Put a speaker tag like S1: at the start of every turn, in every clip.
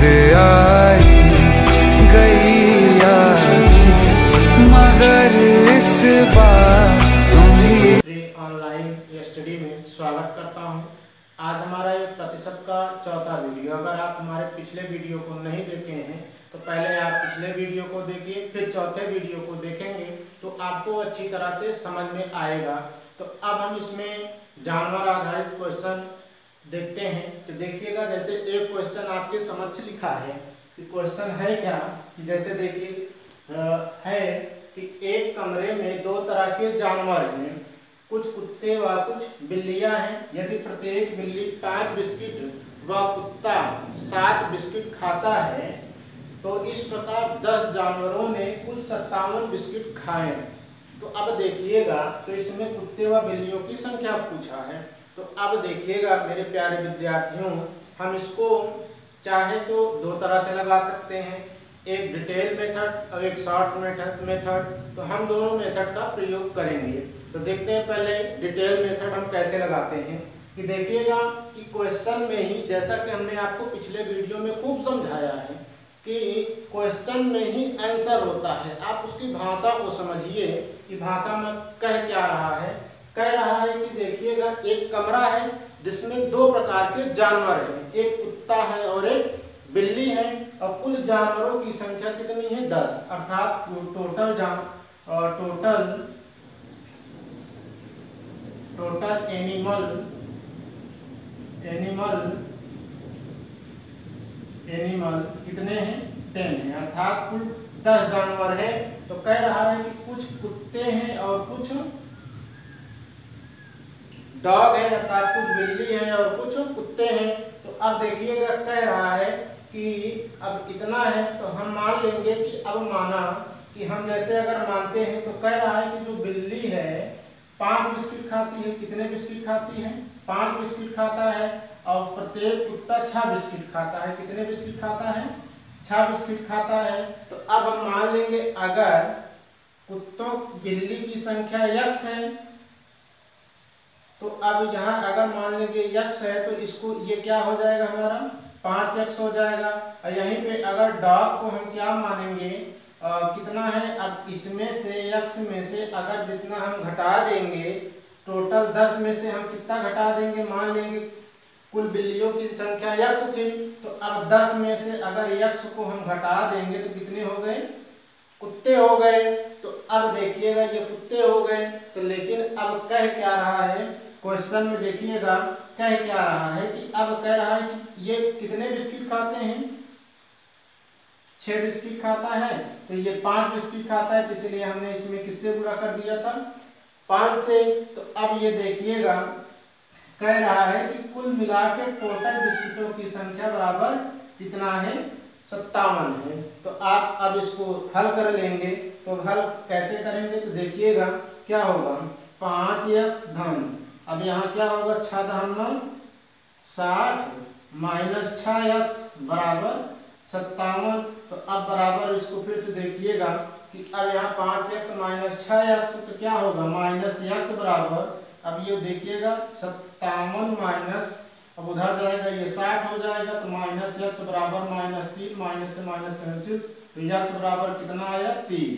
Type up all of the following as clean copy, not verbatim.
S1: आई गई यादें, मगर इस बार तुम्ही।
S2: ऑनलाइन स्टडी में स्वागत करता हूं। आज हमारा ये प्रतिशत का चौथा वीडियो। अगर आप हमारे पिछले वीडियो को नहीं देखे हैं तो पहले आप पिछले वीडियो को देखिए, फिर चौथे वीडियो को देखेंगे तो आपको अच्छी तरह से समझ में आएगा। तो अब हम इसमें जानवर आधारित क्वेश्चन देखते हैं। तो देखिएगा, जैसे एक क्वेश्चन आपके समक्ष लिखा है कि क्वेश्चन है क्या, जैसे देखिए है कि एक कमरे में दो तरह के जानवर हैं, कुछ कुत्ते व कुछ बिल्लियां हैं। यदि प्रत्येक बिल्ली 5 बिस्किट व कुत्ता 7 बिस्किट खाता है तो इस प्रकार 10 जानवरों ने कुल 57 बिस्किट खाए। तो अब देखिएगा, तो इसमें कुत्ते व बिल्लियों की संख्या पूछा है। तो अब देखिएगा मेरे प्यारे विद्यार्थियों, हम इसको चाहे तो दो तरह से लगा सकते हैं, एक डिटेल मेथड और एक शॉर्ट मेथड। तो हम दोनों मेथड का प्रयोग करेंगे। तो देखते हैं पहले डिटेल मेथड हम कैसे लगाते हैं। कि देखिएगा कि क्वेश्चन में ही, जैसा कि हमने आपको पिछले वीडियो में खूब समझाया है कि क्वेश्चन में ही आंसर होता है। आप उसकी भाषा को समझिए कि भाषा में कह क्या रहा है। कह रहा है कि देखिएगा, एक कमरा है जिसमें दो प्रकार के जानवर हैं, एक कुत्ता है और एक बिल्ली है, और कुल जानवरों की संख्या कितनी है? 10। अर्थात टोटल एनिमल कितने हैं? 10 हैं। अर्थात कुल 10 जानवर है। तो कह रहा है कि कुछ कुत्ते हैं और कुछ डॉग है, अर्थात कुछ बिल्ली है और कुछ कुत्ते हैं। तो अब देखिएगा, कह रहा है कि अब इतना है तो हम मान लेंगे कि अब माना कि हम जैसे अगर मानते हैं तो कह रहा है कि जो बिल्ली है 5 बिस्किट खाती है। कितने बिस्किट खाती है? 5 बिस्किट खाता है। और प्रत्येक कुत्ता 6 बिस्किट खाता है। कितने बिस्किट खाता है? 6 बिस्किट खाता है। तो अब हम मान लेंगे, अगर कुत्तों बिल्ली की संख्या x है तो अब यहाँ अगर मान लेंगे x है तो इसको ये क्या हो जाएगा, हमारा 5x हो जाएगा। और यहीं पे अगर डॉग को हम क्या मानेंगे, कितना है? अब इसमें से x में से अगर जितना हम घटा देंगे, टोटल 10 में से हम कितना घटा देंगे, मान लेंगे कुल बिल्लियों की संख्या x थी, तो अब 10 में से अगर x को हम घटा देंगे तो कितने हो गए? कुत्ते हो गए। तो अब देखिएगा, ये कुत्ते हो गए। तो लेकिन अब कह क्या रहा है क्वेश्चन में, देखिएगा कह क्या रहा है कि अब कह रहा है कि ये कितने बिस्किट खाते हैं? 6 बिस्किट खाता है। तो ये 5 बिस्किट खाता है, तो इसलिए हमने इसमें किससे गुणा कर दिया था? 5 से। तो अब ये देखिएगा, कह रहा है कि कुल मिलाकर टोटल बिस्किटों की संख्या बराबर कितना है? 57 है। तो आप अब इसको हल कर लेंगे। तो हल कैसे करेंगे? तो देखिएगा क्या होगा, 5x धन, अब यहाँ क्या होगा, 6 धन 60 माइनस 6x बराबर 57। तो अब बराबर इसको फिर से देखिएगा कि अब यहाँ 5x माइनस 6x तो क्या होगा, माइनस x बराबर, अब ये देखिएगा 57 माइनस, अब उधर जाएगा ये 60 हो जाएगा, तो माइनस x बराबर -3, माइनस से माइनस कैंसिल, तो x बराबर कितना आया? 3।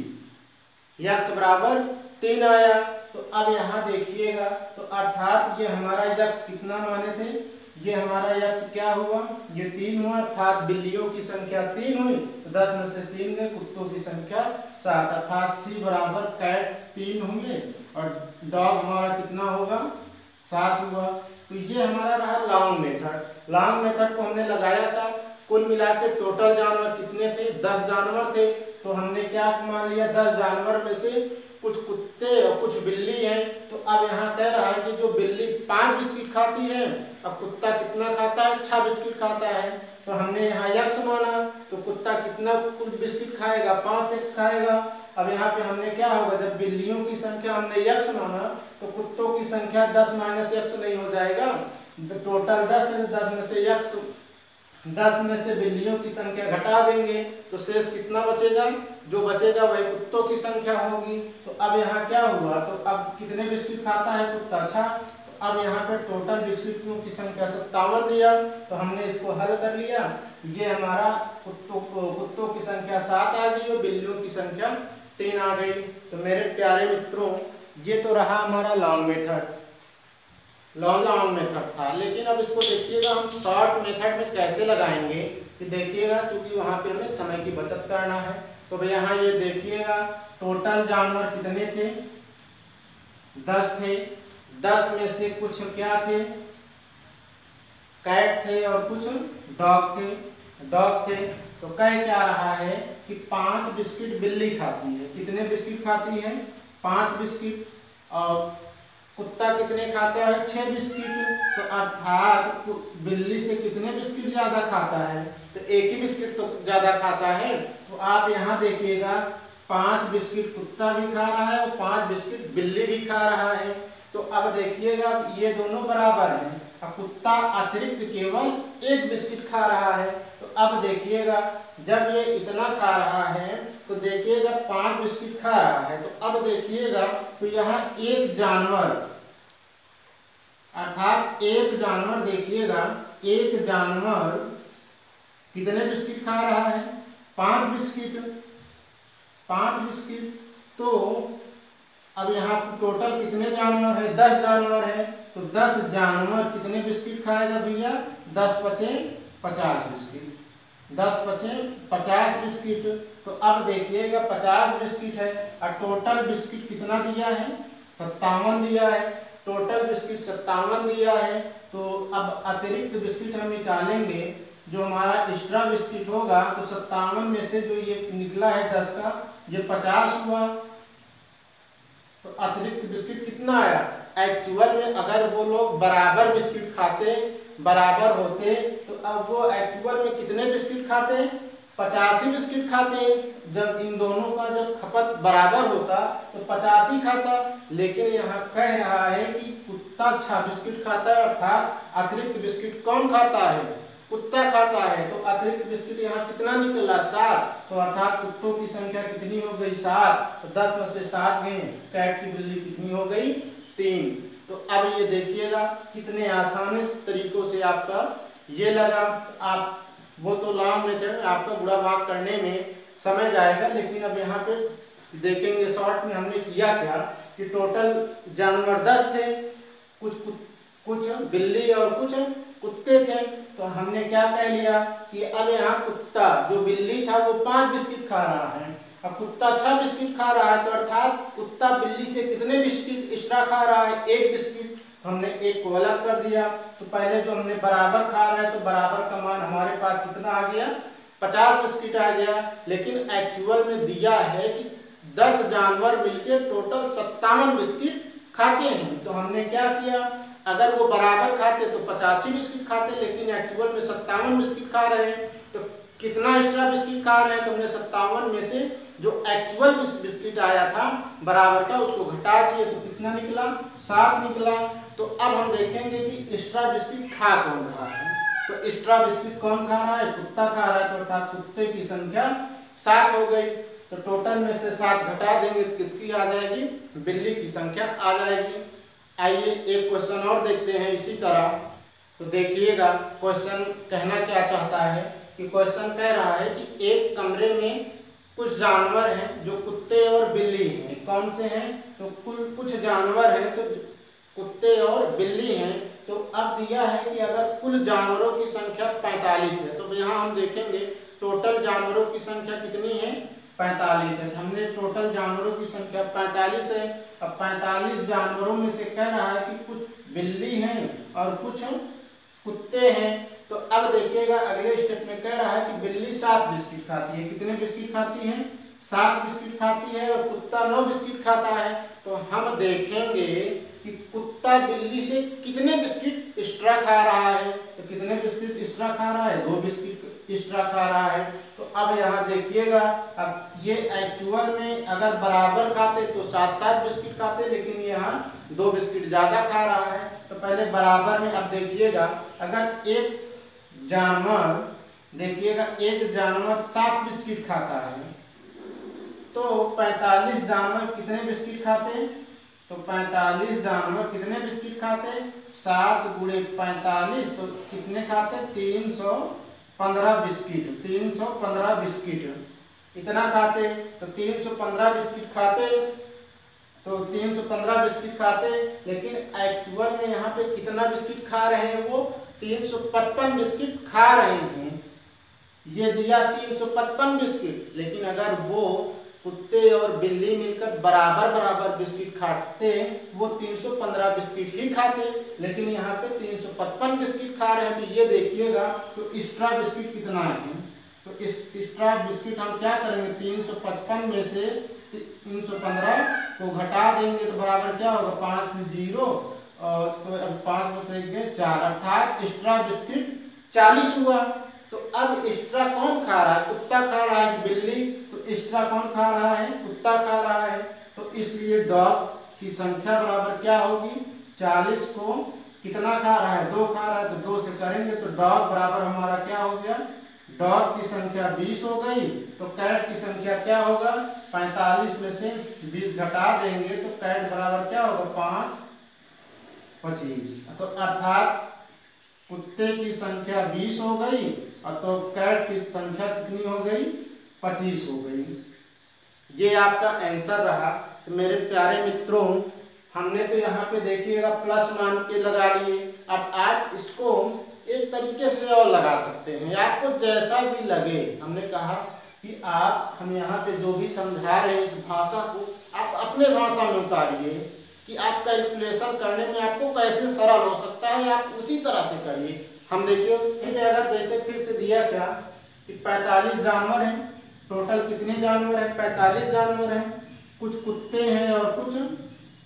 S2: x बराबर 3 आया। तो अब यहाँ देखिएगा, तो अर्थात ये हमारा x कितना माने थे? ये हमारा x क्या हुआ? ये 3 हुआ। अर्थात बिल्लियों की संख्या 3 हुई, तो 10 में से 3 गए, कुत्तों की संख्या 7। अर्थात c बराबर कैट 3 होंगे और डॉग हमारा कितना होगा? 7 हुआ। तो ये हमारा रहा लॉन्ग मेथड। लॉन्ग मेथड को हमने लगाया था, कुल मिलाकर टोटल जानवर कितने थे? 10 जानवर थे। तो हमने क्या मान लिया, 10 जानवर में से कुछ कुत्ते और कुछ बिल्ली हैं। तो अब यहाँ कह रहा है कि जो बिल्ली 5 बिस्किट खाती है, अब कुत्ता कितना खाता है? 6 बिस्किट खाता है। तो हमने यहाँ x माना, तो कुत्ता कितना कुल बिस्किट खाएगा? 5x खाएगा। अब यहाँ पे हमने क्या होगा, जब बिल्लियों की संख्या हमने x माना तो कुत्तों की संख्या 10 माइनस x नहीं हो जाएगा, टोटल 10 है, 10 में से x, 10 में से बिल्लियों की संख्या घटा देंगे तो शेष कितना बचेगा? जो बचेगा वही कुत्तों की संख्या होगी। तो अब यहाँ क्या हुआ, तो अब कितने बिस्किट खाता है कुत्ता? 6। तो अब यहाँ पे टोटल बिस्किटों की संख्या 57 दिया। तो हमने इसको हल कर लिया। ये हमारा कुत्तों की संख्या 7 आ गई और बिल्लियों की संख्या 3 आ गई। तो मेरे प्यारे मित्रों, ये तो रहा हमारा लॉन्ग मेथड था। लेकिन अब इसको देखिएगा हम शॉर्ट मेथड में कैसे लगाएंगे, कि देखिएगा चूंकि वहां पे हमें समय की बचत करना है। तो भाई यहाँ ये देखिएगा टोटल जानवर कितने थे, 10 थे। 10 में से कुछ क्या थे, कैट थे और कुछ डॉग थे। तो कह क्या रहा है कि 5 बिस्किट बिल्ली खाती है। कितने बिस्किट खाती है, 5 बिस्किट। और कुत्ता कितने खाता है, 6 बिस्किट। तो अर्थात बिल्ली से कितने बिस्किट ज्यादा खाता है, तो एक ही बिस्किट तो ज्यादा खाता है। तो आप यहाँ देखिएगा 5 बिस्किट कुत्ता भी खा रहा है और 5 बिस्किट बिल्ली भी खा रहा है। तो अब देखिएगा ये दोनों बराबर हैं। अब कुत्ता अतिरिक्त केवल 1 बिस्किट खा रहा है। तो अब देखिएगा जब ये इतना खा रहा है तो देखिएगा 5 बिस्किट खा रहा है। तो अब देखिएगा तो यहाँ एक जानवर, अर्थात एक जानवर, देखिएगा एक जानवर कितने बिस्किट खा रहा है, 5 बिस्किट। 5 बिस्किट। तो अब यहाँ टोटल कितने जानवर है, 10 जानवर है। तो 10 जानवर कितने बिस्किट खाएगा भैया, 10 पचे 50 बिस्किट। 10 पचे 50 बिस्किट। तो अब देखिएगा 50 बिस्किट है और टोटल बिस्किट कितना दिया है, 57 दिया है। टोटल बिस्किट 57 दिया है। तो अब अतिरिक्त बिस्किट हम निकालेंगे, जो हमारा एक्स्ट्रा बिस्किट होगा। तो 57 में से जो ये निकला है 10 का, ये 50 हुआ। तो अतिरिक्त बिस्किट कितना आया, एक्चुअल में अगर वो लोग बराबर बिस्किट खाते, बराबर होते, तो अब वो एक्चुअल में कितने बिस्किट खाते, 85 बिस्किट खाते। जब इन दोनों का जब खपत बराबर होता तो 85 खाता। लेकिन यहाँ कह रहा है कि कुत्ता 6 बिस्किट खाता है, अर्थात अतिरिक्त बिस्किट कौन खाता है, कुत्ता खाता है। तो अतिरिक्त बिस्किट यहाँ कितना निकला, 7। तो अर्थात कुत्तों की संख्या कितनी हो गई, 7। तो 10 में से 7 गए, कैट की बिल्ली कितनी हो गई, 3। तो अब ये देखिएगा कितने आसान तरीकों से आपका ये लगा। आप वो तो लॉन्ग मेथड में आपका बुरा भाग करने में समय जाएगा। लेकिन अब यहाँ पे देखेंगे शॉर्ट में हमने किया क्या, कि टोटल जानवर 10 थे, कुछ बिल्ली और कुछ कुत्ते थे। तो हमने क्या कह लिया कि अब यहाँ कुत्ता, जो बिल्ली था वो 5 बिस्किट खा रहा है, अब कुत्ता 6 बिस्किट खा रहा है। तो अर्थात कुत्ता बिल्ली से कितने बिस्किट एक्स्ट्रा खा रहा है, 1 बिस्किट। हमने 1 को अलग कर दिया। तो पहले जो हमने बराबर खा रहा है, तो बराबर का मान हमारे पास कितना आ गया, 50 बिस्किट आ गया। लेकिन एक्चुअल में दिया है कि 10 जानवर मिलकर टोटल 57 बिस्किट खाते हैं। तो हमने क्या किया, अगर वो बराबर खाते तो 85 बिस्किट खाते, लेकिन एक्चुअल में 57 बिस्किट खा रहे हैं। तो कितना एक्स्ट्रा बिस्किट खा रहे हैं, तो हमने 57 में से जो एक्चुअल बिस्किट आया था बराबर का, उसको घटा दिए। तो कितना निकला, 7 निकला। तो अब हम देखेंगे कि एक्स्ट्रा बिस्किट खा कौन रहा है। तो एक्स्ट्रा बिस्किट कौन खा रहा है, कुत्ता खा रहा है। तो अर्थात कुत्ते की संख्या 7 हो गई। तो टोटल में से 7 घटा देंगे, किसकी आ जाएगी, बिल्ली की संख्या आ जाएगी। आइए एक क्वेश्चन और देखते हैं इसी तरह। तो देखिएगा क्वेश्चन कहना क्या चाहता है, कि क्वेश्चन कह रहा है कि एक कमरे में कुछ जानवर हैं जो कुत्ते और बिल्ली हैं। कौन से हैं, तो कुछ जानवर हैं, तो कुत्ते और बिल्ली हैं। तो अब दिया है कि अगर कुल जानवरों की संख्या 45 है, तो यहाँ हम देखेंगे टोटल जानवरों की संख्या कितनी है, 45 है। हमने टोटल जानवरों की संख्या 45 है। अब 45 जानवरों में से कह रहा है कि कुछ बिल्ली हैं और कुछ कुत्ते हैं। तो अब देखिएगा अगले स्टेप में कह रहा है कि बिल्ली 7 बिस्किट खाती है। कितने बिस्किट खाती है, 7 बिस्किट खाती है, और कुत्ता 9 बिस्किट खाता है। तो हम देखेंगे कि कुत्ता बिल्ली से कितने बिस्किट एक्स्ट्रा खा रहा है। तो कितने बिस्किट एक्स्ट्रा खा रहा है, 2 बिस्किट एक्स्ट्रा खा रहा है। तो अब यहाँ देखिएगा, अब ये एक्चुअल में अगर बराबर खाते तो 7-7 बिस्किट खाते, लेकिन यहाँ 2 बिस्किट ज्यादा खा रहा है। तो पहले बराबर में, अब देखिएगा अगर एक जानवर, देखिएगा एक जानवर 7 बिस्किट खाता है, तो 45 जानवर कितने बिस्किट खाते हैं, तो 45 जानवर कितने बिस्किट खाते हैं, 7 × 45, तो कितने खाते, 315 बिस्किट, 315 बिस्किट इतना खाते। तो 315 बिस्किट खाते, तो 315 बिस्किट खाते, लेकिन एक्चुअल में यहाँ पे कितना बिस्किट खा रहे हैं? वो 355 बिस्किट खा रहे हैं। ये दिया 355 बिस्किट, लेकिन अगर वो कुत्ते और बिल्ली मिलकर बराबर बराबर बिस्किट खाते, वो 315 बिस्किट ही खाते, लेकिन यहाँ पे 355 बिस्किट खा रहे हैं। तो ये देखिएगा, तो एक्स्ट्रा बिस्किट कितना है? तो इस एक्स्ट्रा बिस्किट हम क्या करेंगे? 355 में से 315 को घटा देंगे तो बराबर क्या होगा? 5 0, तो अब 5 में से गए 4, अर्थात एक्स्ट्रा बिस्किट 40 हुआ। तो अब एक्स्ट्रा कौन खा रहा है? कुत्ता खा रहा है, बिल्ली? तो एक्स्ट्रा कौन खा रहा है? कुत्ता खा रहा है। तो इसलिए डॉग की संख्या बराबर क्या होगी? 40 को कितना खा रहा है? 2 खा रहा है, तो 2 से करेंगे तो डॉग बराबर हमारा क्या हो गया? डॉग की संख्या 20 हो गई। तो कैट की संख्या क्या होगा? 45 में से 20 घटा देंगे तो कैट बराबर क्या होगा? 5 25। तो अर्थात कुत्ते की संख्या 20 हो गई और तो कैट की संख्या कितनी हो गई? 25 हो गई। ये आपका आंसर रहा। तो मेरे प्यारे मित्रों, हमने तो यहाँ पे देखिएगा प्लस मान के लगा लिए। अब आप इसको एक तरीके से और लगा सकते हैं, आपको जैसा भी लगे। हमने कहा कि हम यहाँ पे जो भी समझा रहे हैं इस भाषा को आप अपने भाषा में उतारिए कि आप कैलकुलेशन करने में आपको कैसे सरल हो सकता है, आप उसी तरह से करिए। हम देखिए अगर जैसे फिर से दिया क्या कि 45 जानवर हैं, टोटल कितने जानवर हैं? 45 जानवर हैं, कुछ कुत्ते हैं और कुछ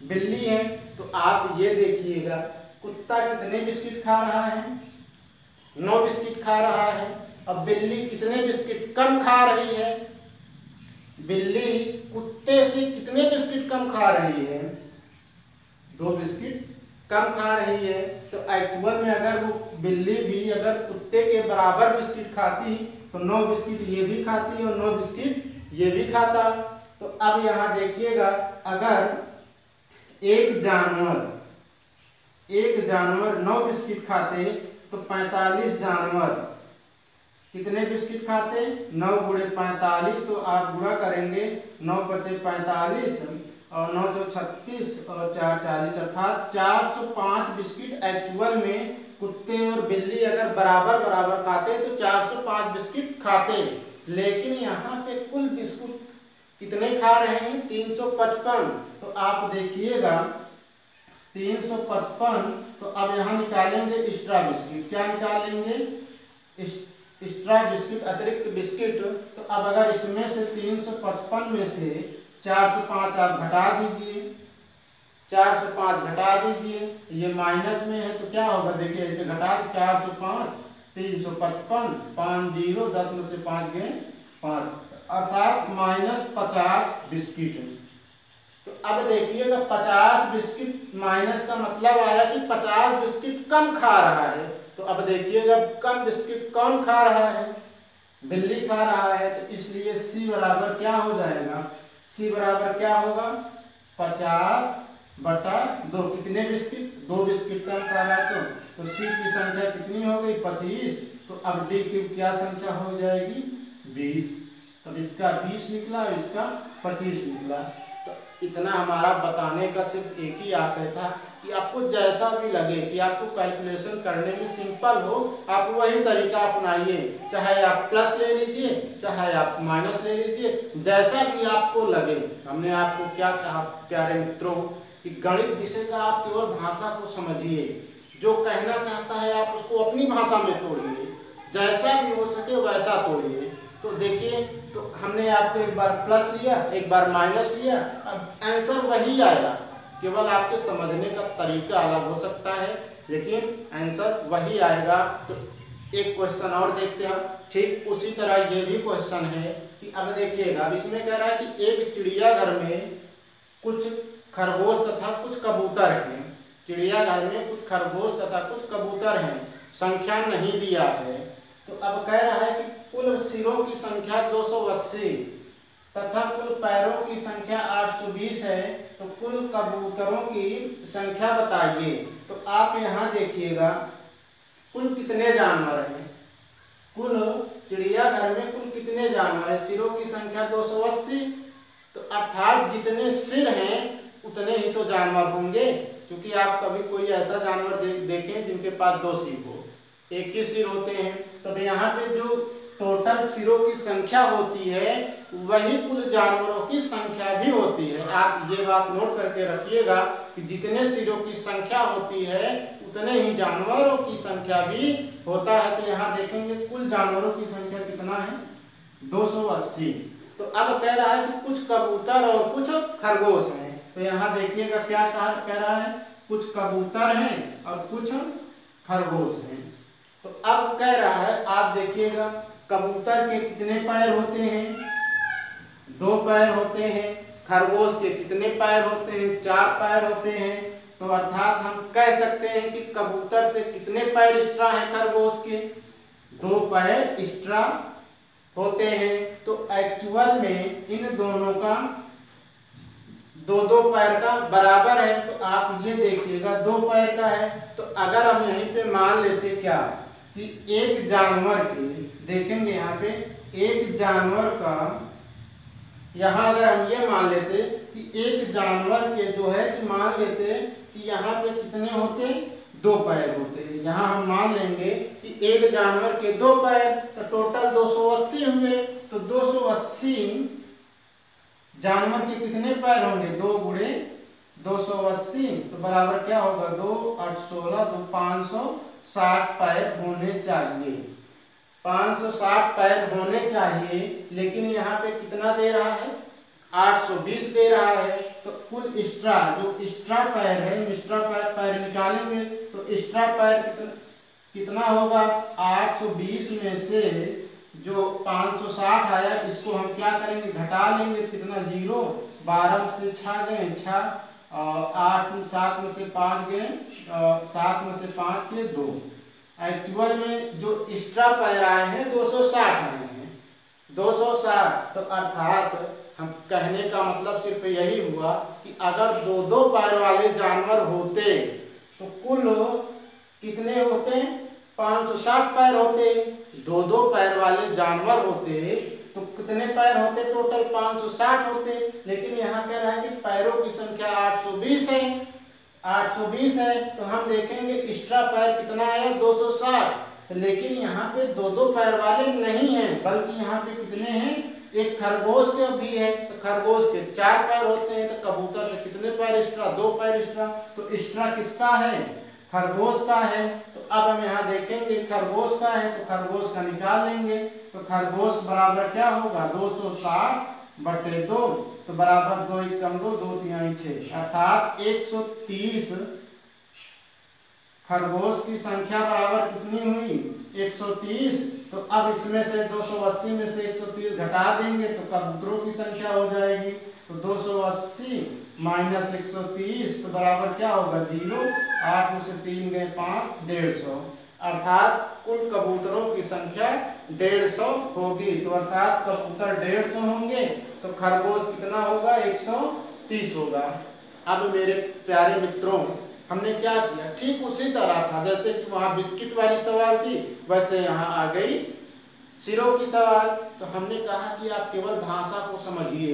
S2: बिल्ली हैं। तो आप ये देखिएगा, कुत्ता कितने बिस्किट खा रहा है? 9 बिस्किट खा रहा है। अब बिल्ली कितने बिस्किट कम खा रही है? बिल्ली कुत्ते से कितने बिस्किट कम खा रही है? 2 बिस्किट कम खा रही है। तो एक्चुअल में अगर वो बिल्ली भी अगर कुत्ते के बराबर बिस्किट खाती तो 9 बिस्किट ये भी खाती और 9 बिस्किट ये भी खाता। तो अब यहाँ देखिएगा, अगर एक जानवर 9 बिस्किट खाते तो 45 जानवर कितने बिस्किट खाते? 9 गुणे 45, तो आप गुणा करेंगे 9 बचे 45 और 9 चौ 36 और 4 40, अर्थात 405 बिस्किट एक्चुअल में कुत्ते और बिल्ली अगर बराबर बराबर खाते तो 405 बिस्किट खाते। लेकिन यहाँ पे कुल बिस्कुट कितने खा रहे हैं? 355। तो आप देखिएगा 355, तो अब यहाँ निकालेंगे एक्स्ट्रा बिस्किट। क्या निकालेंगे? एक्स्ट्रा बिस्किट, अतिरिक्त बिस्किट। तो अब अगर इसमें से 355 में से 405 आप घटा दीजिए, 405 घटा दीजिए, ये माइनस में है तो क्या होगा? देखिए ऐसे घटा 405 355 5 0 10 में से 5 गए 5, अर्थात -50 बिस्किट। तो अब देखिएगा 50 बिस्किट माइनस का मतलब आया कि 50 बिस्किट कम खा रहा है। तो अब देखिएगा कम बिस्किट कौन खा रहा है? बिल्ली खा रहा है। तो इसलिए C बराबर क्या हो जाएगा? C बराबर क्या होगा? 50/2। कितने बिस्किट? 2 बिस्किट कम खा रहा है। तो C की संख्या कितनी हो गई? 25। तो अब D की क्या संख्या हो जाएगी? 20। तब इसका 20 निकला और इसका 25 निकला। तो इतना हमारा बताने का सिर्फ एक ही आशय था कि आपको जैसा भी लगे कि आपको कैलकुलेशन करने में सिंपल हो, आप वही तरीका अपनाइए। चाहे आप प्लस ले लीजिए, चाहे आप माइनस ले लीजिए, जैसा भी आपको लगे। हमने आपको क्या कहा प्यारे मित्रों कि गणित विषय का आप केवल भाषा को समझिए, जो कहना चाहता है आप उसको अपनी भाषा में तोड़िए, जैसा भी हो सके वैसा तोड़िए। तो देखिए, तो हमने आपको एक बार प्लस लिया, एक बार माइनस लिया, अब आंसर वही आया, केवल आपके समझने का तरीका अलग हो सकता है, लेकिन आंसर वही आएगा। तो एक क्वेश्चन और देखते हैं। ठीक उसी तरह ये भी क्वेश्चन है कि अब देखिएगा, अब इसमें कह रहा है कि एक चिड़ियाघर में कुछ खरगोश तथा कुछ कबूतर हैं। चिड़ियाघर में कुछ खरगोश तथा कुछ कबूतर हैं, संख्या नहीं दिया है। तो अब कह रहा है कि कुल सिरों की संख्या 280 तथा कुल पैरों की संख्या 820 है, तो कुल कबूतरों की संख्या बताइए। तो आप यहाँ देखिएगा कुल कितने जानवर हैं? कुल चिड़ियाघर में कुल कितने जानवर है, सिरों की संख्या 280। तो अर्थात जितने सिर हैं उतने ही तो जानवर होंगे, क्योंकि आप कभी कोई ऐसा जानवर देखें जिनके पास 2 सिर हो, एक ही सिर होते हैं। तो यहाँ पे जो टोटल सिरों की संख्या होती है वही कुल जानवरों की संख्या भी होती है। आप ये बात नोट करके रखिएगा कि जितने सिरों की संख्या होती है उतने ही जानवरों की संख्या भी होता है। तो यहाँ देखेंगे कुल जानवरों की संख्या कितना है, 280। तो अब कह रहा है कि कुछ कबूतर और कुछ खरगोश हैं। तो यहाँ देखिएगा क्या कह रहा है, कुछ कबूतर हैं और कुछ खरगोश हैं। तो अब कह रहा है, आप देखिएगा कबूतर के कितने पैर होते हैं, 2 पैर होते हैं। खरगोश के कितने पैर होते हैं, 4 पैर होते हैं। तो अर्थात हम कह सकते हैं कि कबूतर से कितने पैर एक्स्ट्रा हैं, खरगोश के 2 पैर एक्स्ट्रा होते हैं। तो एक्चुअल में इन दोनों का 2-2 पैर का बराबर है। तो आप ये देखिएगा 2 पैर का है। तो अगर हम यहीं पे मान लेते क्या कि एक जानवर के, देखेंगे यहाँ पे एक जानवर का, यहाँ अगर हम ये मान लेते कि एक जानवर के जो है कि मान लेते कि यहाँ पे कितने होते, 2 पैर होते हैं। यहाँ हम मान लेंगे कि एक जानवर के 2 पैर, तो टोटल 280 हुए। तो 280 जानवर के कितने पैर होंगे, 2 गुणे 280, तो बराबर क्या होगा, 2 8 16, तो 560 पैर होने चाहिए। 560 पैर होने चाहिए, लेकिन यहाँ पे कितना दे रहा है, 820 दे रहा है। तो कुल एक्स्ट्रा जो एक्स्ट्रा पैर है, एक्स्ट्रा पैर निकालेंगे तो एक्स्ट्रा पैर कितना होगा, 820 में से जो 560 आया इसको हम क्या करेंगे, घटा लेंगे। कितना, 0, 12 से 6 गए 6, और 8 7 में से 5 गए, 7 में से 5 के 2। एक्चुअल में जो एक्स्ट्रा पैर आए हैं 260 आए हैं, 260। तो अर्थात हम कहने का मतलब सिर्फ यही हुआ कि अगर 2-2 पैर वाले जानवर होते तो कुल कितने होते, 560 पैर होते। 2-2 पैर वाले जानवर होते तो कितने पैर होते, टोटल 560 होते। लेकिन यहाँ कह रहा है कि पैरों की संख्या 820 है, 820 है। तो हम देखेंगे एक्स्ट्रा पैर कितना आया, 260। लेकिन यहाँ पे 2-2 पैर वाले नहीं हैं, बल्कि यहाँ पे कितने हैं, एक खरगोश के भी है। तो खरगोश के 4 पैर होते हैं। तो कबूतर से कितने पैर एक्स्ट्रा, 2 पैर एक्स्ट्रा। तो एक्स्ट्रा किसका है, खरगोश का है। तो अब हम यहाँ देखेंगे खरगोश का है, तो खरगोश का निकाल लेंगे। तो खरगोश बराबर क्या होगा, 260/2, तो बराबर 2 1 कम 2, 2 3 6, अर्थात 130 खरगोश की संख्या बराबर कितनी हुई, 130। तो अब इसमें से 280 में से 130 घटा देंगे तो कबूतरों की संख्या हो जाएगी। तो 280 माइनस 130 तो बराबर क्या होगा, 0। 8 में से 3 गए 5, 150। अर्थात कुल कबूतरों की संख्या 150 होगी। तो अर्थात कबूतर 150 होंगे, तो खरगोश कितना होगा, 130 होगा। अब मेरे प्यारे मित्रों, हमने क्या किया, ठीक उसी तरह था जैसे कि वहां बिस्किट वाली सवाल थी, वैसे यहाँ आ गई सिरों की सवाल। तो हमने कहा कि आप केवल भाषा को समझिए,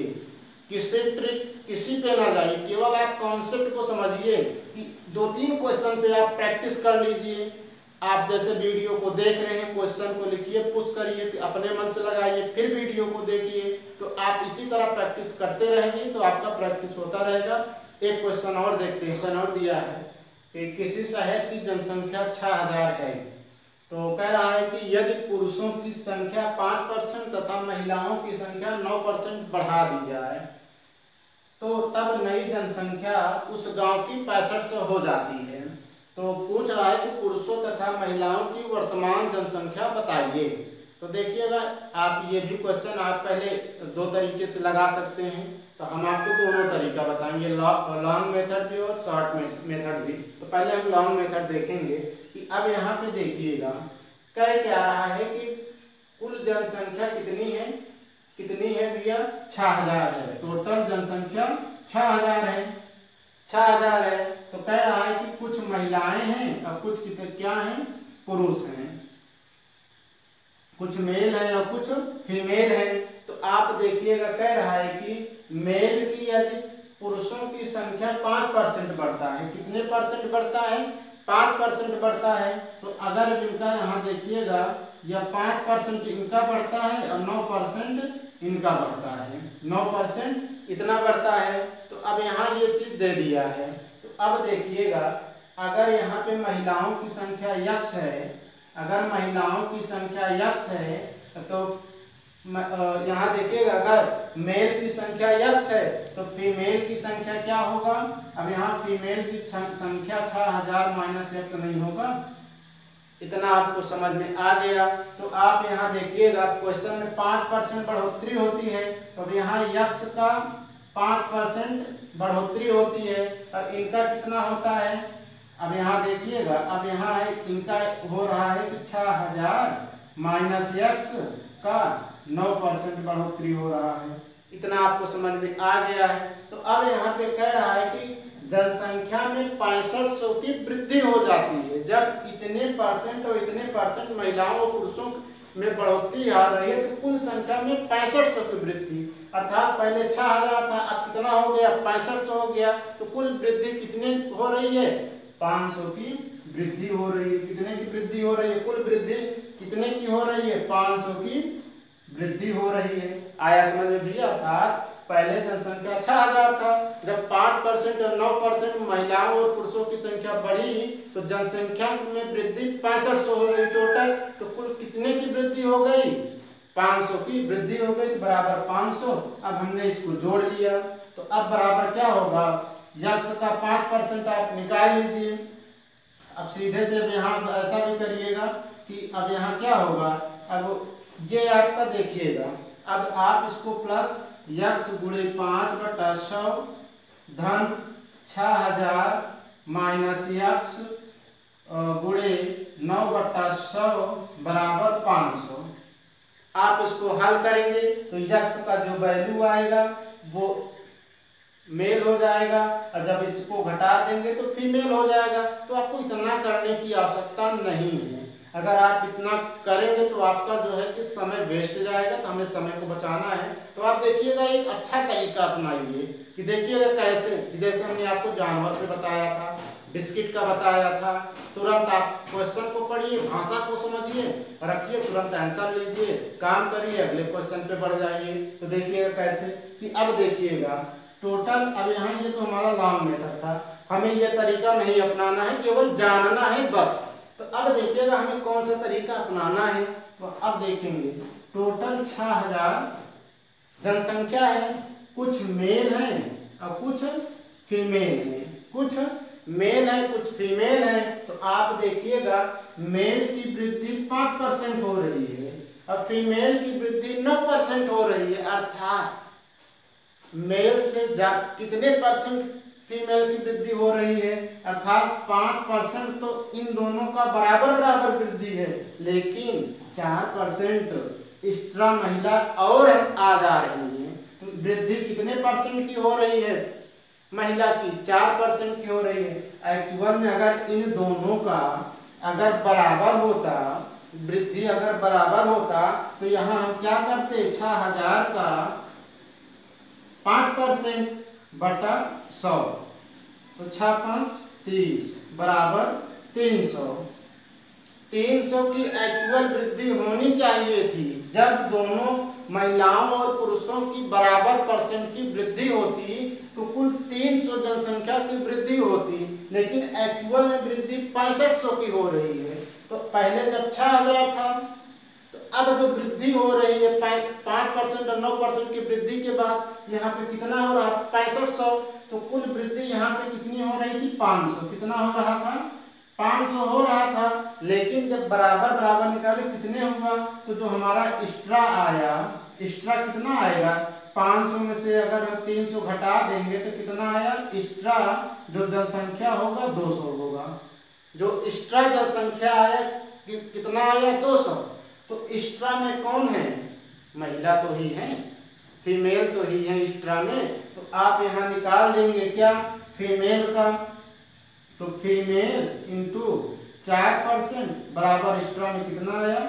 S2: किसी ट्रिक किसी पे ना जाइए, केवल आप कॉन्सेप्ट को समझिए। कि 2-3 क्वेश्चन पे आप प्रैक्टिस कर लीजिए। आप जैसे वीडियो को देख रहे हैं, क्वेश्चन को लिखिए, पुश करिए, अपने मन से लगाइए, फिर वीडियो को देखिए। तो आप इसी तरह प्रैक्टिस करते रहेंगे तो आपका प्रैक्टिस होता रहेगा। एक क्वेश्चन और देखते हैं। क्वेश्चन और दिया है कि किसी शहर की जनसंख्या 6000 है, तो कह रहा है कि यदि पुरुषों की संख्या 5% तथा महिलाओं की संख्या 9% बढ़ा दी जाए तो तब नई जनसंख्या उस गांव की 6500 हो जाती है। तो पूछ रहा है कि पुरुषों तथा महिलाओं की वर्तमान जनसंख्या बताइए। तो देखिएगा, आप ये भी क्वेश्चन आप पहले 2 तरीके से लगा सकते हैं। तो हम आपको दोनों तरीका बताएंगे, लॉन्ग मेथड भी और शॉर्ट मेथड भी। तो पहले हम लॉन्ग मेथड देखेंगे कि अब यहाँ पे देखिएगा कह क्या रहा है कि कुल जनसंख्या कितनी है भैया, 6000 है। टोटल जनसंख्या 6000 है, 6000 है। तो कह रहा है कि कुछ महिलाएं हैं और कुछ कितने क्या हैं, पुरुष हैं। कुछ मेल है और कुछ फीमेल है। तो आप देखिएगा कह रहा है कि मेल की यदि पुरुषों की संख्या 5% बढ़ता है, कितने परसेंट बढ़ता है? 5% बढ़ता है। तो अगर इनका यहाँ देखिएगा यह 5% इनका बढ़ता है और 9% इनका बढ़ता है, 9% इतना बढ़ता है। तो अब यहाँ ये चीज दे दिया है। तो अब देखिएगा अगर यहाँ पे महिलाओं की संख्या यक्ष है, अगर महिलाओं की संख्या यक्ष है तो यहाँ देखिएगा अगर मेल की संख्या यक्ष है तो फीमेल की संख्या क्या होगा? अब यहाँ फीमेल की संख्या 6000 माइनस यक्ष नहीं होगा। इतना आपको समझ में आ गया। तो आप यहाँ देखिएगा क्वेश्चन में 5% बढ़ोतरी होती है, तो अब यहाँ यक्ष का 5% बढ़ोतरी होती है और इनका कितना होता है? अब यहाँ देखिएगा, अब यहाँ इनका हो रहा है कि 6000 माइनस यक्ष का 9% बढ़ोतरी हो रहा है। इतना आपको समझ में आ गया है। तो अब यहाँ पे कह रहा है कि जनसंख्या में 6500 की वृद्धि हो जाती है जब इतने परसेंट और इतने परसेंट महिलाओं और पुरुषों में बढ़ोतरी आ रही है, तो कुल संख्या में 6500 की वृद्धि, अर्थात पहले 6000 था, अब कितना हो गया? 6500 हो गया। तो कुल वृद्धि कितनी हो रही है? 500 की वृद्धि हो रही है। कितने की वृद्धि हो रही है? कुल वृद्धि कितने की हो रही है? 500 की वृद्धि हो रही है। आया समझ में भैया? अर्थात पहले जनसंख्या 6000 था, जब 5% और 9% महिलाओं और पुरुषों की संख्या बढ़ी तो जनसंख्या में वृद्धि 6500 हो गई टोटल। तो कुल कितने की वृद्धि हो गई? 500 की वृद्धि हो गई, बराबर 500। अब हमने इसको जोड़ लिया तो अब बराबर क्या होगा? यक्ष का 5% आप निकाल लीजिए। अब सीधे से यहाँ ऐसा भी करिएगा कि अब यहाँ क्या होगा? अब ये आपका देखिएगा, अब आप इसको प्लस यक्ष गुणे 5/100 धन 6000 माइनस यक्ष गुणे 9/100 बराबर 500। आप इसको हल करेंगे तो यक्ष का जो वैल्यू आएगा वो मेल हो जाएगा और जब इसको घटा देंगे तो फीमेल हो जाएगा। तो आपको इतना करने की आवश्यकता नहीं है। अगर आप इतना करेंगे तो आपका जो है कि समय वेस्ट जाएगा, तो हमें समय को बचाना है। तो आप देखिएगा एक अच्छा तरीका अपनाइए कि देखिएगा कैसे, जैसे हमने आपको जानवर से बताया था, बिस्किट का बताया था, तुरंत आप क्वेश्चन को पढ़िए, भाषा को समझिए, रखिए, तुरंत आंसर लीजिए, काम करिए, अगले क्वेश्चन पे बढ़ जाइए। तो देखिएगा कैसे कि अब देखिएगा टोटल, अब यहाँ ये तो हमारा लॉन्ग मेथड था, हमें ये तरीका नहीं अपनाना है, केवल जानना है बस। तो अब देखिएगा हमें कौन सा तरीका अपनाना है। तो अब देखेंगे टोटल 6000 जनसंख्या है, कुछ मेल है और कुछ फीमेल है, कुछ मेल है कुछ फीमेल है। तो आप देखिएगा मेल की वृद्धि 5% हो रही है और फीमेल की वृद्धि 9% हो रही है। अर्थात मेल से कितने परसेंट फीमेल की वृद्धि हो रही है? अर्थात 5% तो इन दोनों का बराबर बराबर वृद्धि है, लेकिन 4% एक्स्ट्रा महिला और आ जा रही है। तो वृद्धि कितने परसेंट की हो रही है? महिला की 4% की हो रही है। एक्चुअल में अगर इन दोनों का अगर बराबर होता, वृद्धि अगर बराबर होता तो यहाँ हम क्या करते? 6000 का 5% बटा 100, तो 6×5 30 बराबर 300। 300 की एक्चुअल वृद्धि होनी चाहिए थी। जब दोनों महिलाओं और पुरुषों की बराबर परसेंट की वृद्धि होती तो कुल 300 जनसंख्या की वृद्धि होती, लेकिन एक्चुअल में वृद्धि 6500 की हो रही है। तो पहले जब 6000 था, तो अब जो वृद्धि हो रही है 5% और 9% की वृद्धि के बाद यहाँ पे कितना हो रहा है? 6500। तो कुल वृद्धि यहाँ पे कितनी हो रही थी? 500। कितना हो रहा था? 500 हो रहा था, लेकिन जब बराबर बराबर निकाले कितने हुआ? तो जो हमारा एक्स्ट्रा आया, एक्स्ट्रा कितना आएगा? 500 में से अगर हम 300 घटा देंगे तो कितना आया? एक्स्ट्रा जो जनसंख्या होगा 200 होगा। जो एक्स्ट्रा जनसंख्या आया कितना आया? 200। तो एक्स्ट्रा में कौन है? महिला तो ही है, फीमेल तो ही है एक्स्ट्रा में। तो आप यहाँ निकाल देंगे क्या? फीमेल का, तो फीमेल इंटू 4% बराबर एक्स्ट्रा में कितना आया?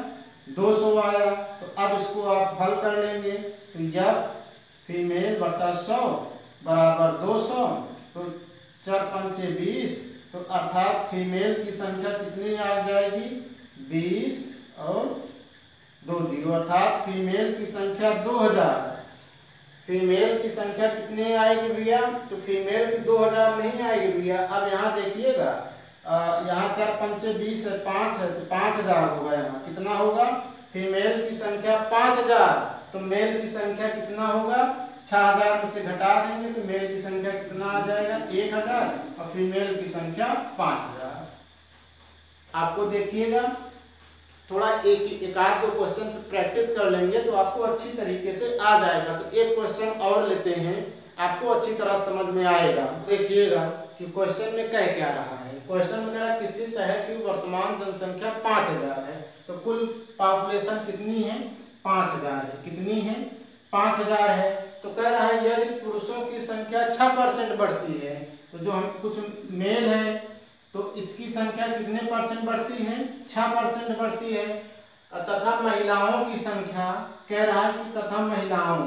S2: 200 आया। तो अब इसको आप हल कर लेंगे तो एफ फीमेल बटा 100 बराबर 200। तो 4 पंचे 20, तो अर्थात फीमेल की संख्या कितनी आ जाएगी 20 और 2 जीरो, अर्थात फीमेल की संख्या 2000। फीमेल की संख्या कितनी आएगी भैया, तो फीमेल की 2000 नहीं आएगी भैया। अब यहाँ देखिएगा, यहाँ 4 पंचे 20 है, 5 है, तो 5000 होगा। यहाँ कितना होगा, फीमेल की संख्या 5000, तो मेल की संख्या कितना होगा, 6000 में से घटा देंगे तो मेल की संख्या कितना आ जाएगा 1000 और फीमेल की संख्या 5000। आपको देखिएगा थोड़ा एक आध दो क्वेश्चन प्रैक्टिस कर लेंगे तो आपको अच्छी तरीके से आ जाएगा। तो एक क्वेश्चन और लेते हैं, आपको अच्छी तरह समझ में आएगा। देखिएगा कि क्वेश्चन में कह क्या रहा है। क्वेश्चन में कह रहा है किसी शहर की वर्तमान जनसंख्या 5000 है, तो कुल पॉपुलेशन कितनी है 5000 है। कितनी है 5000 है। तो कह रहा है यदि पुरुषों की संख्या 6% बढ़ती है, तो जो हम कुछ मेल है तो इसकी संख्या कितने परसेंट बढ़ती है 6% बढ़ती है। तथा महिलाओं की संख्या कह रहा है कि तथा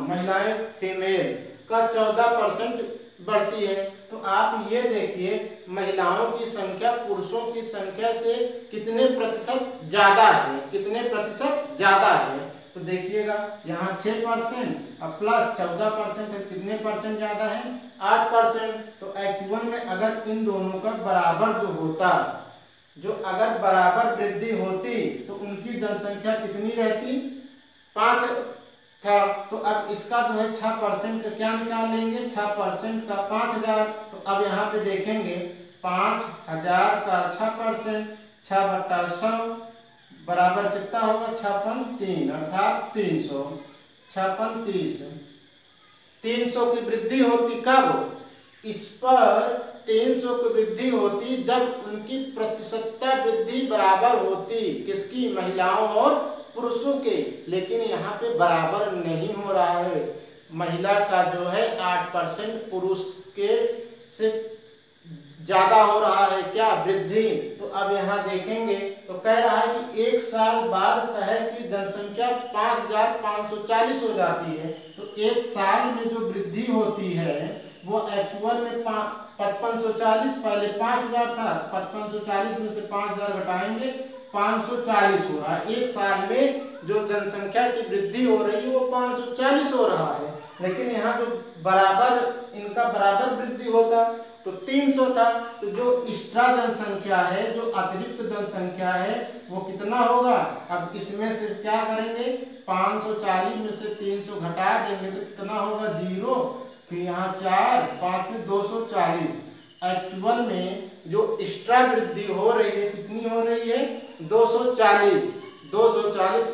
S2: महिलाएं फीमेल का 14% बढ़ती है। तो आप ये देखिए अब की संख्या पुरुषों की संख्या से कितने प्रतिशत ज्यादा है, कितने प्रतिशत ज्यादा है। तो देखिएगा यहाँ 6% और प्लस 14% है, कितने परसेंट ज्यादा है 8%। तो एक्चुअल में अगर इन दोनों का बराबर जो होता, जो अगर बराबर वृद्धि होती तो उनकी जनसंख्या कितनी रहती 5 था। तो अब इसका जो है 6% का क्या निकाल लेंगे, 6% का 5000। तो अब यहाँ पे देखेंगे 5000 का 6%, 6/100 बराबर कितना होगा 56 अर्थात 300। 56 300 की वृद्धि होती कब, इस पर 300 की वृद्धि होती जब उनकी प्रतिशतता वृद्धि बराबर होती, किसकी, महिलाओं और पुरुषों के। लेकिन यहाँ पे बराबर नहीं हो रहा है, महिला का जो है 8% पुरुष के से ज्यादा हो रहा है क्या वृद्धि। तो अब यहाँ देखेंगे तो कह रहा है कि एक साल बाद शहर की जनसंख्या 5540 हो जाती है। तो एक साल में जो वृद्धि होती है वो एक्चुअल में 5540, पहले 5000 था, 5540 में से 5000 घटाएंगे 540 हो रहा है। एक साल में जो जनसंख्या की वृद्धि हो रही है वो 540 हो रहा है। लेकिन यहाँ जो बराबर इनका बराबर वृद्धि होता तो 300 था। तो जो एक्स्ट्रा जनसंख्या है, जो अतिरिक्त जनसंख्या है वो कितना होगा। अब इसमें से क्या करेंगे 540 में से 300 घटा देंगे तो कितना होगा 0, फिर यहाँ 4 5 में 240। एक्चुअल में जो एक्स्ट्रा वृद्धि हो रही है कितनी हो रही है 240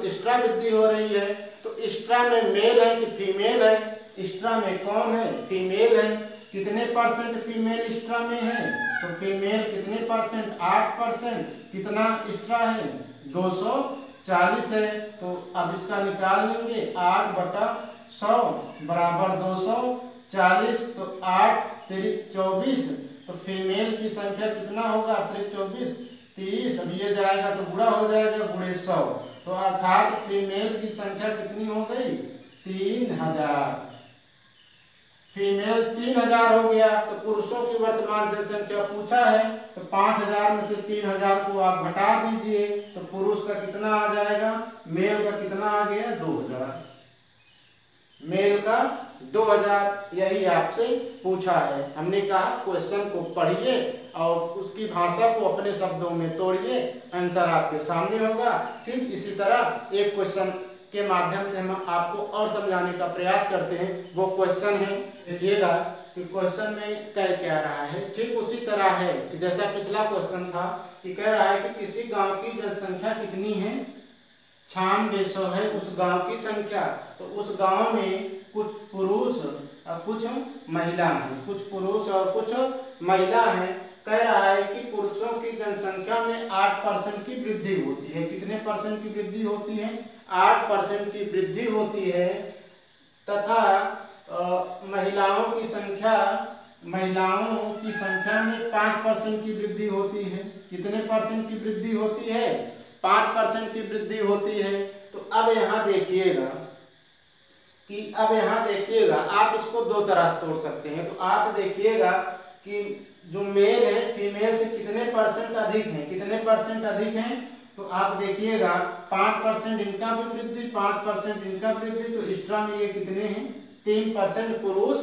S2: एक्स्ट्रा वृद्धि हो रही है। तो एक्स्ट्रा में मेल है कि फीमेल है, एक्स्ट्रा में कौन है फीमेल है। कितने परसेंट फीमेल एक्स्ट्रा में है, तो फीमेल कितने परसेंट 8%। कितना एक्स्ट्रा है 240 है। तो अब इसका निकाल लेंगे 8/100 बराबर 240। तो 8 3 24, तो फीमेल की संख्या कितना होगा 3 24 30। अब ये जाएगा तो गुणा हो जाएगा गुणे 100। तो अर्थात फीमेल की संख्या कितनी हो गई 3000। फीमेल 3000 हो गया। तो पुरुषों की वर्तमान जनसंख्या पूछा है तो 5000 में से 3000 को आप घटा दीजिए तो पुरुष का कितना आ जाएगा, मेल का कितना आ गया 2000, मेल का 2000। यही आपसे पूछा है। हमने कहा क्वेश्चन को पढ़िए और उसकी भाषा को अपने शब्दों में तोड़िए, आंसर आपके सामने होगा। ठीक इसी तरह एक क्वेश्चन के माध्यम से हम आपको और समझाने का प्रयास करते हैं। वो क्वेश्चन है, देखिएगा कि क्वेश्चन में कह क्या रहा है। ठीक उसी तरह है कि जैसा पिछला क्वेश्चन था कि कह रहा है कि किसी गांव की जनसंख्या कितनी है 9600 है उस गांव की संख्या। तो उस गांव में कुछ पुरुष और कुछ महिला हैं, कुछ पुरुष और कुछ महिला हैं। कह रहा है कि पुरुषों की जनसंख्या में 8% की वृद्धि होती है। कितने परसेंट की वृद्धि होती है 8% की वृद्धि होती है। तथा महिलाओं की संख्या में 5% की वृद्धि होती है। कितने परसेंट की वृद्धि होती है 5% की वृद्धि होती है। तो अब यहाँ देखिएगा आप इसको दो तरह से तोड़ सकते हैं। तो आप देखिएगा कि जो मेल है फीमेल से कितने परसेंट अधिक हैं, तो आप देखिएगा 5% इनका भी वृद्धि, 5% इनका वृद्धि, तो एक्स्ट्रा में ये कितने हैं, 3% पुरुष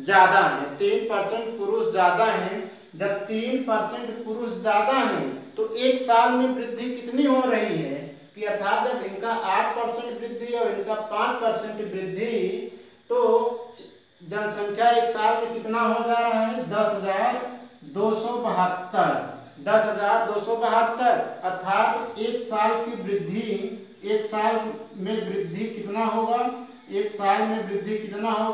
S2: ज्यादा हैं, 3% पुरुष ज्यादा हैं। जब 3% पुरुष ज्यादा हैं तो एक साल में वृद्धि कितनी हो रही है कि अर्थात जब इनका 8% वृद्धि और इनका 5% वृद्धि, तो जनसंख्या एक साल में कितना हो जा रहा है, 10,272 अर्थात एक साल की वृद्धि, एक साल में वृद्धि कितना होगा,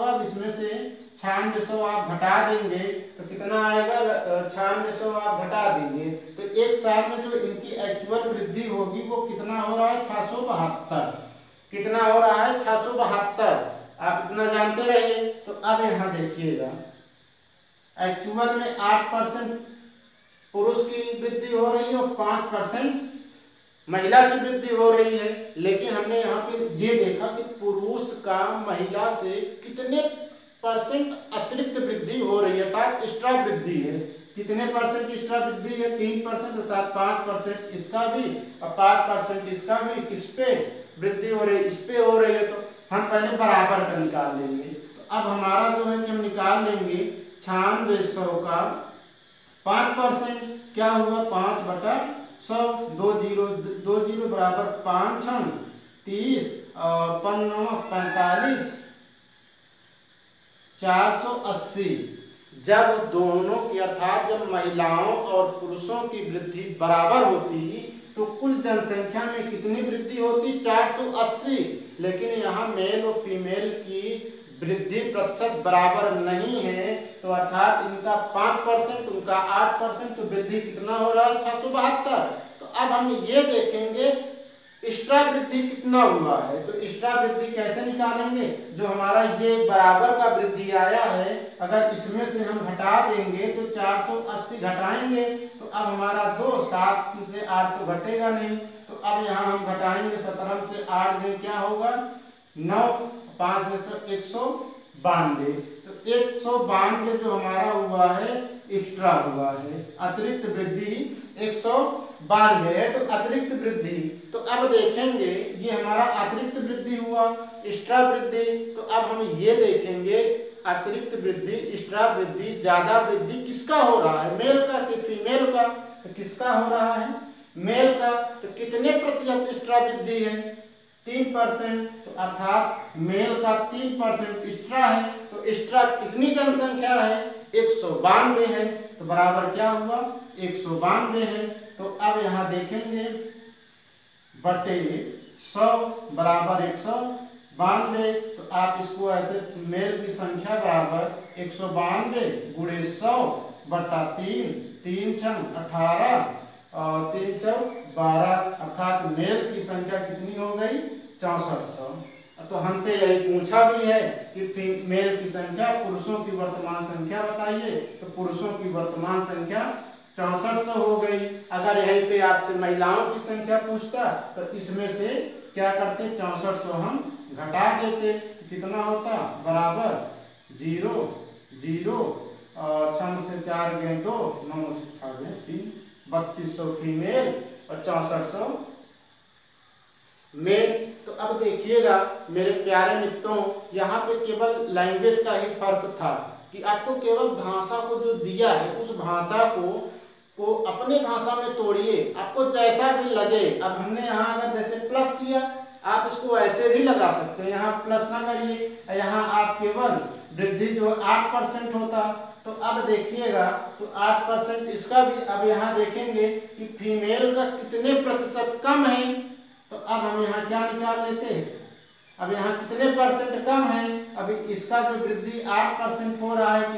S2: अब इसमें से 9600 आप घटा देंगे तो कितना आएगा, 9600 आप घटा दीजिए तो एक साल में जो इनकी एक्चुअल वृद्धि होगी वो कितना हो रहा है, 672। कितना हो रहा है, 672। आप इतना जानते रहिए। तो अब यहाँ देखिएगा एक्चुअल में 8% पुरुष की वृद्धि हो रही है और 5% महिला की वृद्धि हो रही है। लेकिन हमने यहाँ पे ये देखा कि पुरुष का महिला से कितने परसेंट अतिरिक्त वृद्धि हो रही है, अर्थात एक्स्ट्रा वृद्धि है। कितने परसेंट एक्स्ट्रा वृद्धि है, 3%, अर्थात 5% इसका भी और 5% इसका भी। किस पे वृद्धि हो रही है, इस पे हो रही है। तो हम पहले बराबर का निकाल लेंगे। तो अब हमारा जो है कि हम निकाल लेंगे 9600 का 5% क्या हुआ, 5/100, 2 बराबर 5 6 30 और 45 480। जब दोनों की अर्थात जब महिलाओं और पुरुषों की वृद्धि बराबर होती तो कुल जनसंख्या में कितनी वृद्धि होती, 480। लेकिन यहाँ मेल और फीमेल की वृद्धि प्रतिशत बराबर नहीं है, तो अर्थात इनका 5% उनका 8%, तो वृद्धि कितना हो रहा है, 672। तो अब हम ये देखेंगे एक्स्ट्रा वृद्धि कितना हुआ है। तो एक्स्ट्रा वृद्धि कैसे निकालेंगे, जो हमारा ये बराबर का वृद्धि आया है अगर इसमें से हम घटा देंगे तो 480 घटाएंगे तो अब हमारा 2, 7 से 8 तो घटेगा नहीं। तो अब यहाँ हम घटाएंगे 17 से 8 में क्या होगा, 9, 5 से 192। तो 192 जो हमारा हुआ है एक्स्ट्रा हुआ है, अतिरिक्त वृद्धि 192 है। तो अतिरिक्त वृद्धि, तो अब देखेंगे ये हमारा अतिरिक्त वृद्धि हुआ, एक्स्ट्रा वृद्धि। तो अब हम ये देखेंगे अतिरिक्त वृद्धि, एक्स्ट्रा वृद्धि, ज्यादा वृद्धि किसका हो रहा है, मेल का कि फीमेल का। तो किसका हो रहा है, मेल का। तो कितने प्रतिशत एक्स्ट्रा वृद्धि है, 3%। तो अर्थात मेल का 3% एक्स्ट्रा है। तो एक्स्ट्रा कितनी जनसंख्या है, 192 है। तो बराबर क्या हुआ, 192 है। तो अब यहाँ देखेंगे बटे 100 बराबर 192। तो आप इसको ऐसे मेल की संख्या बराबर 192 गुणे 100 बटा 3, 3 छंग 18 और 3 चौक 12, अर्थात मेल की संख्या कितनी हो गई, 6400। तो हमसे यही पूछा भी है कि फीमेल की संख्या, पुरुषों की वर्तमान संख्या बताइए। तो पुरुषों की वर्तमान संख्या 6400 हो गई। अगर यहीं पे आपसे महिलाओं की संख्या पूछता तो इसमें से क्या करते, 6400 हम घटा देते, कितना होता, बराबर 0 0 और 6 से 4 गए 2, 9 से 6 गए 3, 3200 फीमेल और 6400 मेल। तो अब देखिएगा मेरे प्यारे मित्रों, यहाँ पे केवल लैंग्वेज का ही फर्क था कि आपको केवल भाषा को जो दिया है उस भाषा को अपने भाषा में तोड़िए, आपको जैसा भी लगे। अब हमने यहाँ अगर जैसे प्लस किया, आप इसको ऐसे भी लगा सकते हैं, यहाँ प्लस ना करिए, यहाँ आप केवल वृद्धि जो 8% होता। तो अब देखिएगा तो 8% इसका भी। अब यहाँ देखेंगे कि फीमेल का कितने प्रतिशत कम है। तो अब हम यहाँ क्या निकाल लेते हैं, अब यहाँ कितने परसेंट कम है। अभी इसका जो वृद्धि 8% हो रहा है,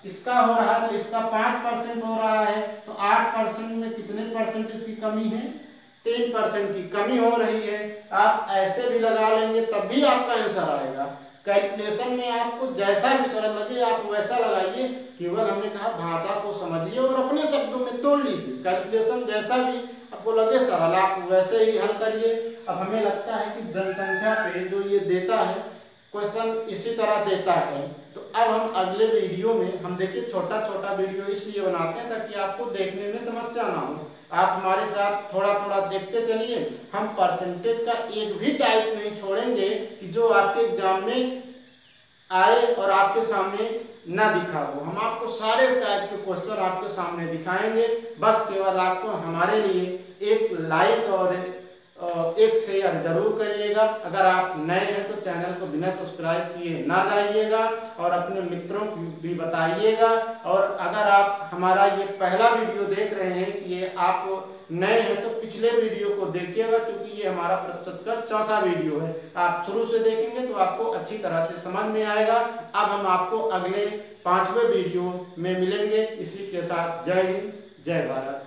S2: इसका हो रहा है, तो इसका 5% हो रहा है। तो 8% में कितने परसेंट इसकी कमी है, 3% की कमी हो रही है। आप ऐसे भी लगा लेंगे तब भी आपका आंसर आएगा। कैलकुलेशन में आपको जैसा भी सरल लगे आप वैसा लगाइए, केवल हमने कहा भाषा को समझिए और अपने शब्दों में तोड़ लीजिए। कैलकुलेशन जैसा भी आपको आपको लगे सरल आप वैसे ही हल करिए। अब हमें लगता है कि जनसंख्या पे जो ये देता है क्वेश्चन इसी तरह देता है। तो अब हम अगले वीडियो में हम देखिए छोटा छोटा वीडियो इसलिए बनाते हैं ताकि आपको देखने में समस्या ना हो। आप हमारे साथ थोड़ा थोड़ा देखते चलिए। हम परसेंटेज का एक भी टाइप नहीं छोड़ेंगे कि जो आपके एग्जाम में आए और आपके सामने ना दिखा हो। हम आपको सारे टाइप के क्वेश्चन आपके सामने दिखाएंगे। बस केवल आपको हमारे लिए एक लाइक और एक शेयर जरूर करिएगा। अगर आप नए हैं तो चैनल को बिना सब्सक्राइब किए ना जाइएगा और अपने मित्रों को भी बताइएगा। और अगर आप हमारा ये पहला वीडियो देख रहे हैं कि ये आप नए हैं तो पिछले वीडियो को देखिएगा, क्योंकि ये हमारा प्रतिशत का चौथा वीडियो है। आप शुरू से देखेंगे तो आपको अच्छी तरह से समझ में आएगा। अब हम आपको अगले 5वें वीडियो में मिलेंगे। इसी के साथ जय हिंद, जय भारत।